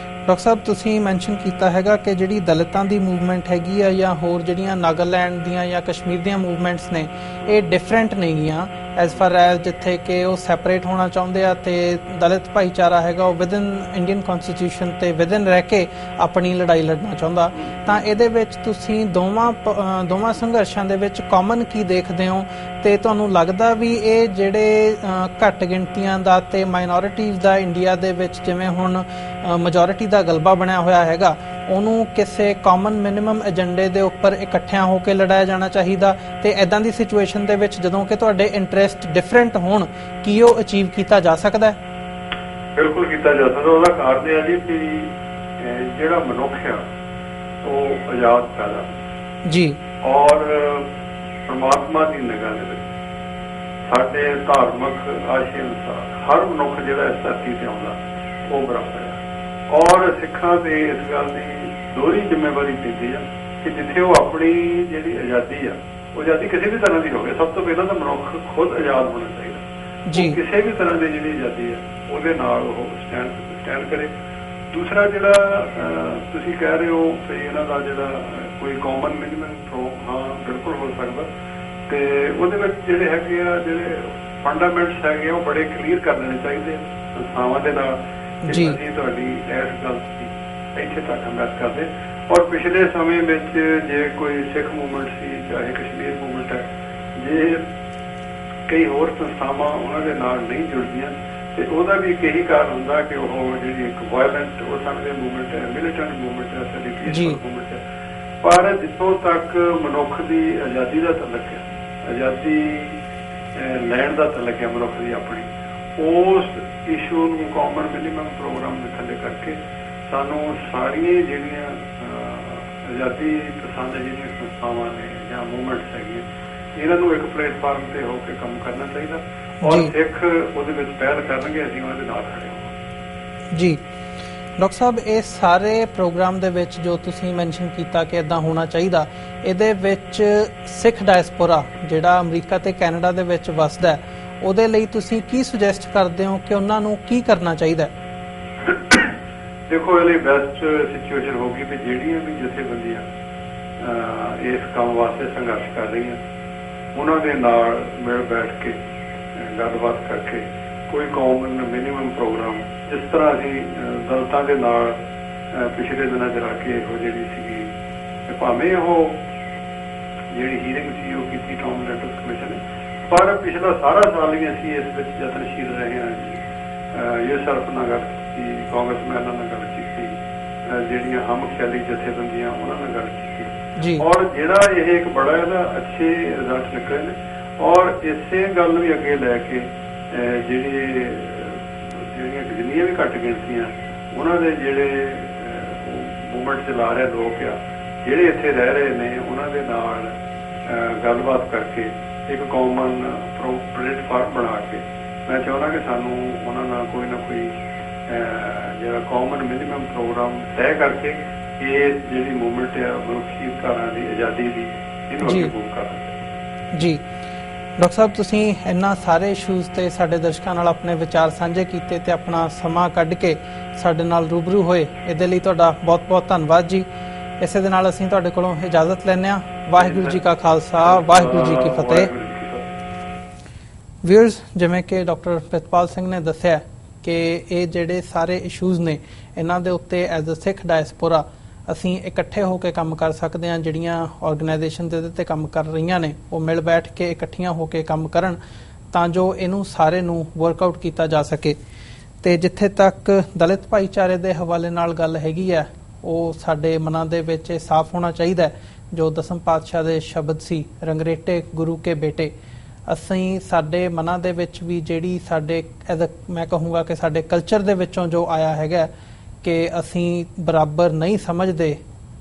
Speaker 1: ਡਾਕਟਰ ਸਾਹਿਬ, ਤੁਸੀਂ ਮੈਂਸ਼ਨ ਕੀਤਾ ਹੈਗਾ ਕਿ ਜਿਹੜੀ ਦਲਿਤਾਂ ਦੀ ਮੂਵਮੈਂਟ ਹੈਗੀ ਆ ਜਾਂ ਹੋਰ ਜਿਹੜੀਆਂ ਨਾਗਾਲੈਂਡ ਦੀਆਂ ਜਾਂ ਕਸ਼ਮੀਰ ਦੀਆਂ ਮੂਵਮੈਂਟਸ ਨੇ, ਇਹ ਡਿਫਰੈਂਟ ਨੇਗੀਆਂ ਐਜ਼ ਫਾਰ ਐਜ਼ ਜਿੱਥੇ ਕਿ ਉਹ ਸੈਪਰੇਟ ਹੋਣਾ ਚਾਹੁੰਦੇ ਆ ਤੇ ਦਲਿਤ ਭਾਈਚਾਰਾ ਹੈਗਾ ਉਹ ਵਿਦਨ ਇੰਡੀਅਨ ਕਨਸਟੀਟਿਊਸ਼ਨ ਤੇ ਵਿਦਨ ਰਹਿ ਕੇ ਆਪਣੀ ਲੜਾਈ ਲੜਨਾ ਚਾਹੁੰਦਾ। ਤਾਂ ਇਹਦੇ ਵਿੱਚ ਤੁਸੀਂ ਦੋਵਾਂ ਸੰਘਰਸ਼ਾਂ ਦੇ ਵਿੱਚ ਕਾਮਨ ਕੀ ਦੇਖਦੇ ਹੋ ਤੇ ਤੁਹਾਨੂੰ ਲੱਗਦਾ ਵੀ ਇਹ ਜਿਹੜੇ ਘੱਟ ਗਿਣਤੀਆਂ ਦਾ ਤੇ ਮਾਈਨੋਰਿਟੀਜ਼ ਦਾ ਇੰਡੀਆ ਦੇ ਵਿੱਚ ਜਿਵੇਂ ਹੁਣ ਮੈਜੋਰਿਟੀ ਦਾ ਗਲਬਾ ਬਣਿਆ ਹੋਇਆ ਹੈਗਾ, ਉਹਨੂੰ ਕਿਸੇ ਕਾਮਨ ਮਿਨੀਮਮ ਏਜੰਡੇ ਦੇ ਉੱਪਰ ਇਕੱਠਿਆਂ ਹੋ ਕੇ ਲੜਾਇਆ ਜਾਣਾ ਚਾਹੀਦਾ ਤੇ ਇਦਾਂ ਦੀ ਸਿਚੁਏਸ਼ਨ ਦੇ ਵਿੱਚ ਜਦੋਂ ਕਿ ਤੁਹਾਡੇ ਇੰਟਰਸਟ ਡਿਫਰੈਂਟ ਹੋਣ, ਕੀ ਉਹ ਅਚੀਵ ਕੀਤਾ ਜਾ ਸਕਦਾ ਹੈ?
Speaker 2: ਬਿਲਕੁਲ ਕੀਤਾ ਜਾ ਸਕਦਾ। ਉਹਦਾ ਕਾਰਨ ਇਹ ਹੈ ਜੀ ਕਿ ਜਿਹੜਾ ਮਨੁੱਖ ਆ ਉਹ ਆਜ਼ਾਦ ਪੈਦਾ ਜੀ, ਔਰ ਪਰਮਾਤਮਾ ਦੀ ਨਿਗਾਹ ਦੇ ਵਿੱਚ ਸਾਡੇ ਧਾਰਮਿਕ ਆਸ਼ੇ ਅਨੁਸਾਰ ਹਰ ਮਨੁੱਖ ਜਿਹੜਾ ਇਸ ਧਰਤੀ ਤੇ ਆਉਂਦਾ ਉਹ ਬਰਾਬਰ ਹੈ। ਔਰ ਸਿੱਖਾਂ ਤੇ ਇਸ ਗੱਲ ਦੀ ਦੋਹਰੀ ਜ਼ਿੰਮੇਵਾਰੀ ਪੈਂਦੀ ਆ ਕਿ ਜਿੱਥੇ ਉਹ ਆਪਣੀ ਜਿਹੜੀ ਆਜ਼ਾਦੀ ਆ, ਉਹ ਆਜ਼ਾਦੀ ਕਿਸੇ ਵੀ ਤਰ੍ਹਾਂ ਦੀ ਹੋਵੇ, ਸਭ ਤੋਂ ਪਹਿਲਾਂ ਤਾਂ ਮਨੁੱਖ ਖੁਦ ਆਜ਼ਾਦ ਹੋਣਾ ਚਾਹੀਦਾ ਜੀ। ਕਿਸੇ ਵੀ ਤਰ੍ਹਾਂ ਦੀ ਜਿਹੜੀ ਆਜ਼ਾਦੀ ਆ ਉਹਦੇ ਨਾਲ ਉਹ ਸਟੈਂਡ ਕਰੇ। ਦੂਸਰਾ ਜਿਹੜਾ ਤੁਸੀਂ ਕਹਿ ਰਹੇ ਹੋ ਕਿ ਇਹਨਾਂ ਦਾ ਜਿਹੜਾ ਕੋਈ ਕਾਮਨ ਮਿਨੀਮਮ ਹਾਂ ਬਿਲਕੁਲ ਹੋ ਸਕਦਾ, ਤੇ ਉਹਦੇ ਵਿੱਚ ਜਿਹੜੇ ਹੈਗੇ ਆ ਜਿਹੜੇ ਫੰਡਾਮੈਂਟਸ ਹੈਗੇ ਉਹ ਬੜੇ ਕਲੀਅਰ ਕਰ ਲੈਣੇ ਚਾਹੀਦੇ ਸੰਸਥਾਵਾਂ ਦੇ ਨਾਲ। ਅਸੀਂ ਤੁਹਾਡੀ ਇਸ ਗੱਲ ਦੀ ਇੱਥੇ ਤੱਕ ਹਮਾਇਤ ਕਰਦੇ। ਔਰ ਪਿਛਲੇ ਸਮੇਂ ਵਿੱਚ ਜੇ ਕੋਈ ਸਿੱਖ ਮੂਵਮੈਂਟ ਸੀ, ਚਾਹੇ ਕਸ਼ਮੀਰ ਮੂਵਮੈਂਟ ਹੈ, ਜੇ ਕਈ ਹੋਰ ਸੰਸਥਾਵਾਂ ਉਹਨਾਂ ਦੇ ਨਾਲ ਨਹੀਂ ਜੁੜਦੀਆਂ ਤੇ ਉਹਦਾ ਵੀ ਇੱਕ ਇਹੀ ਕਾਰਨ ਹੁੰਦਾ ਕਿ ਉਹ ਜਿਹੜੀ ਇੱਕ ਵਾਇਲੈਂਟ ਹੋ ਸਕਦੇ ਮੂਵਮੈਂਟ ਹੈ, ਮਿਲੀਟੈਂਟ ਮੂਵਮੈਂਟ ਹੈ, ਸਾਡੀ ਪੀਸਫੁਲ ਮੂਵਮੈਂਟ ਹੈ। ਪਰ ਜਿੱਥੋਂ ਤੱਕ ਮਨੁੱਖ ਦੀ ਆਜ਼ਾਦੀ ਦਾ ਤਲਕ ਹੈ, ਆਜ਼ਾਦੀ ਲੈਣ ਦਾ ਤਲਕ ਹੈ ਮਨੁੱਖ ਦੀ ਆਪਣੀ, ਉਸ ਇਸ਼ੂ ਨੂੰ ਕਾਮਨ ਮਿਨੀਮਮ ਪ੍ਰੋਗਰਾਮ ਦੇ ਥੱਲੇ ਕਰਕੇ ਸਾਨੂੰ ਸਾਰੀਆਂ ਜਿਹੜੀਆਂ ਆਜ਼ਾਦੀ ਪਸੰਦ ਜਿਹੜੀਆਂ ਸੰਸਥਾਵਾਂ ਨੇ ਜਾਂ ਮੂਵਮੈਂਟਸ ਹੈਗੀਆਂ, ਇਹਨਾਂ ਨੂੰ ਇੱਕ ਪਲੇਟਫਾਰਮ ਤੇ ਹੋ ਕੇ ਕੰਮ ਕਰਨਾ ਚਾਹੀਦਾ ਔਰ ਸਿੱਖ ਉਹਦੇ ਵਿੱਚ ਪਹਿਲ ਕਰਨਗੇ, ਅਸੀਂ ਉਹਨਾਂ ਦੇ ਨਾਲ ਖੜੇ ਹੋਵਾਂਗੇ ਜੀ। ਡਾਕਟਰ ਸਾਹਿਬ, ਇਹ ਸਾਰੇ ਪ੍ਰੋਗਰਾਮ ਦੇ ਵਿੱਚ ਜੋ ਤੁਸੀਂ ਮੈਂਸ਼ਨ ਕੀਤਾ ਕਿ ਇਦਾਂ ਹੋਣਾ ਚਾਹੀਦਾ, ਇਹਦੇ ਵਿੱਚ ਸਿੱਖ ਡਾਇਸਪੋਰਾ ਜਿਹੜਾ ਅਮਰੀਕਾ ਤੇ ਕੈਨੇਡਾ ਦੇ ਵਿੱਚ ਵਸਦਾ ਹੈ, ਉਹਦੇ ਲਈ ਤੁਸੀਂ ਕੀ ਸੁਜੈਸਟ ਕਰਦੇ ਹੋ ਕਿ ਉਹਨਾਂ ਨੂੰ ਕੀ ਕਰਨਾ ਚਾਹੀਦਾ? ਦੇਖੋ, ਇਹਦੀ ਬੈਸਟ ਸਿਚੁਏਸ਼ਨ ਹੋਗੀ ਵੀ ਜਿਹੜੀਆਂ ਵੀ ਜਥੇਬੰਦੀਆਂ ਇਸ ਕੰਮ ਵਾਸਤੇ ਸੰਘਰਸ਼ ਕਰ ਰਹੀਆਂ ਉਹਨਾਂ ਦੇ ਨਾਲ ਮਿਲ ਬੈਠ ਕੇ ਗੱਲਬਾਤ ਕਰਕੇ ਕੋਈ ਕਾਮਨ ਮਿਨੀਮਮ ਪ੍ਰੋਗਰਾਮ, ਜਿਸ ਤਰ੍ਹਾਂ ਅਸੀਂ ਦਲਿਤਾਂ ਦੇ ਨਾਲ ਪਿਛਲੇ ਦਿਨਾਂ 'ਚ ਰੱਖ ਕੇ ਇਹੋ ਜਿਹੜੀ ਸੀਗੀ, ਭਾਵੇਂ ਉਹ ਜਿਹੜੀ ਹੀਰਿੰਗ ਸੀ ਉਹ ਕੀਤੀ ਟਾਊਨ ਲੈਟਰਸ ਕਮਿਸ਼ਨ ਨੇ, ਪਰ ਪਿਛਲਾ ਸਾਰਾ ਸਾਲ ਹੀ ਅਸੀਂ ਇਸ ਵਿੱਚ ਯਤਨਸ਼ੀਲ ਰਹੇ ਹਾਂ ਜੀ। ਇਹ ਸਰਫ ਨਾਲ ਗੱਲ ਕੀਤੀ, ਕਾਂਗਰਸਮੈਨਾਂ ਨਾਲ ਗੱਲ ਕੀਤੀ, ਜਿਹੜੀਆਂ ਹਮ ਖਿਆਲੀ ਜਥੇਬੰਦੀਆਂ ਉਹਨਾਂ ਨਾਲ ਗੱਲ ਕੀਤੀ, ਔਰ ਜਿਹੜਾ ਇਹ ਇੱਕ ਬੜਾ ਇਹਦਾ ਅੱਛੇ ਰਿਜ਼ਲਟ ਨਿਕਲੇ ਨੇ। ਔਰ ਇਸੇ ਗੱਲ ਨੂੰ ਵੀ ਅੱਗੇ ਲੈ ਕੇ ਜਿਹੜੀਆਂ ਜਿੰਨੀਆਂ ਵੀ ਘੱਟ ਗਿਣਤੀਆਂ ਉਹਨਾਂ ਦੇ ਜਿਹੜੇ ਮੂਵਮੈਂਟ ਚਲਾ ਰਹੇ ਲੋਕ ਆ, ਜਿਹੜੇ ਇੱਥੇ ਰਹਿ ਰਹੇ ਨੇ, ਉਹਨਾਂ ਦੇ ਨਾਲ ਗੱਲਬਾਤ ਕਰਕੇ ਇੱਕ ਕਾਮਨ ਪਲੇਟਫਾਰਮ ਬਣਾ ਕੇ ਮੈਂ ਚਾਹੁੰਦਾ ਕਿ ਸਾਨੂੰ ਉਹਨਾਂ ਨਾਲ ਕੋਈ ਨਾ ਕੋਈ ਜਿਹੜਾ ਕਾਮਨ ਮਿਨੀਮਮ ਪ੍ਰੋਗਰਾਮ ਤੈਅ ਕਰਕੇ ਇਹ ਜਿਹੜੀ ਮੂਵਮੈਂਟ ਹੈ ਮਨੁੱਖੀ ਅਧਿਕਾਰਾਂ ਦੀ, ਆਜ਼ਾਦੀ ਦੀ, ਇਹਨੂੰ ਅੱਗੇ ਮੂਵ ਕਰਨਾ ਜੀ।
Speaker 1: ਡਾਕਟਰ ਸਾਹਿਬ, ਤੁਸੀਂ ਇਹਨਾਂ ਸਾਰੇ ਇਸ਼ੂਜ਼ ਤੇ ਸਾਡੇ ਦਰਸ਼ਕਾਂ ਨਾਲ ਆਪਣੇ ਵਿਚਾਰ ਸਾਂਝੇ ਕੀਤੇ ਤੇ ਆਪਣਾ ਸਮਾਂ ਕੱਢ ਕੇ ਸਾਡੇ ਨਾਲ ਰੂਬਰੂ ਹੋਏ, ਇਹਦੇ ਲਈ ਤੁਹਾਡਾ ਬਹੁਤ-ਬਹੁਤ ਧੰਨਵਾਦ ਜੀ। ਇਸੇ ਦੇ ਨਾਲ ਅਸੀਂ ਤੁਹਾਡੇ ਕੋਲੋਂ ਇਜਾਜ਼ਤ ਲੈਂਦੇ ਹਾਂ। ਵਾਹਿਗੁਰੂ ਜੀ ਕਾ ਖਾਲਸਾ, ਵਾਹਿਗੁਰੂ ਜੀ ਕੀ ਫਤਿਹ। ਵੀਅਰਸ, ਜਿਵੇਂ ਕਿ ਡਾਕਟਰ ਪ੍ਰਿਤਪਾਲ ਸਿੰਘ ਨੇ ਦੱਸਿਆ ਕਿ ਇਹ ਜਿਹੜੇ ਸਾਰੇ ਇਸ਼ੂਜ਼ ਨੇ, ਇਹਨਾਂ ਦੇ ਉੱਤੇ ਐਜ਼ ਅ ਸਿੱਖ ਡਾਇਸਪੋਰਾ ਅਸੀਂ ਇਕੱਠੇ ਹੋ ਕੇ ਕੰਮ ਕਰ ਸਕਦੇ ਹਾਂ। ਜਿਹੜੀਆਂ ਆਰਗੇਨਾਈਜੇਸ਼ਨ ਦੇ ਉਹਦੇ ਤੇ ਕੰਮ ਕਰ ਰਹੀਆਂ ਨੇ ਉਹ ਮਿਲ ਬੈਠ ਕੇ ਇਕੱਠੀਆਂ ਹੋ ਕੇ ਕੰਮ ਕਰਨ ਤਾਂ ਜੋ ਇਹਨੂੰ ਸਾਰੇ ਨੂੰ ਵਰਕਆਊਟ ਕੀਤਾ ਜਾ ਸਕੇ। ਤੇ ਜਿੱਥੇ ਤੱਕ ਦਲਿਤ ਭਾਈਚਾਰੇ ਦੇ ਹਵਾਲੇ ਨਾਲ ਗੱਲ ਹੈਗੀ ਹੈ, ਉਹ ਸਾਡੇ ਮਨਾਂ ਦੇ ਵਿੱਚ ਇਹ ਸਾਫ਼ ਹੋਣਾ ਚਾਹੀਦਾ ਹੈ ਜੋ ਦਸਮ ਪਾਤਸ਼ਾਹ ਦੇ ਸ਼ਬਦ ਸੀ, ਰੰਗਰੇਟੇ ਗੁਰੂ ਕੇ ਬੇਟੇ। ਅਸੀਂ ਸਾਡੇ ਮਨਾਂ ਦੇ ਵਿੱਚ ਵੀ ਜਿਹੜੀ ਸਾਡੇ ਮੈਂ ਕਹੂੰਗਾ ਕਿ ਸਾਡੇ ਕਲਚਰ ਦੇ ਵਿੱਚੋਂ ਜੋ ਆਇਆ ਹੈਗਾ ਕਿ ਅਸੀਂ ਬਰਾਬਰ ਨਹੀਂ ਸਮਝਦੇ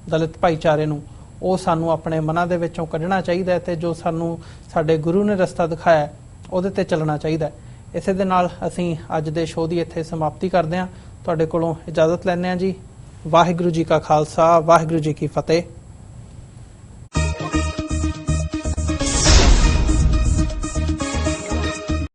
Speaker 1: ਦਲਿਤ ਭਾਈਚਾਰੇ ਨੂੰ, ਉਹ ਸਾਨੂੰ ਆਪਣੇ ਮਨਾਂ ਦੇ ਵਿੱਚੋਂ ਕੱਢਣਾ ਚਾਹੀਦਾ ਹੈ ਤੇ ਜੋ ਸਾਨੂੰ ਸਾਡੇ ਗੁਰੂ ਨੇ ਰਸਤਾ ਦਿਖਾਇਆ ਉਹਦੇ ਤੇ ਚੱਲਣਾ ਚਾਹੀਦਾ ਹੈ। ਇਸੇ ਦੇ ਨਾਲ ਅਸੀਂ ਅੱਜ ਦੇ ਸ਼ੋਅ ਦੀ ਇੱਥੇ ਸਮਾਪਤੀ ਕਰਦੇ ਹਾਂ। ਤੁਹਾਡੇ ਕੋਲੋਂ ਇਜਾਜ਼ਤ ਲੈਂਦੇ ਹਾਂ ਜੀ। ਵਾਹਿਗੁਰੂ ਜੀ ਕਾ ਖਾਲਸਾ, ਵਾਹਿਗੁਰੂ ਜੀ ਕੀ ਫਤਿਹ।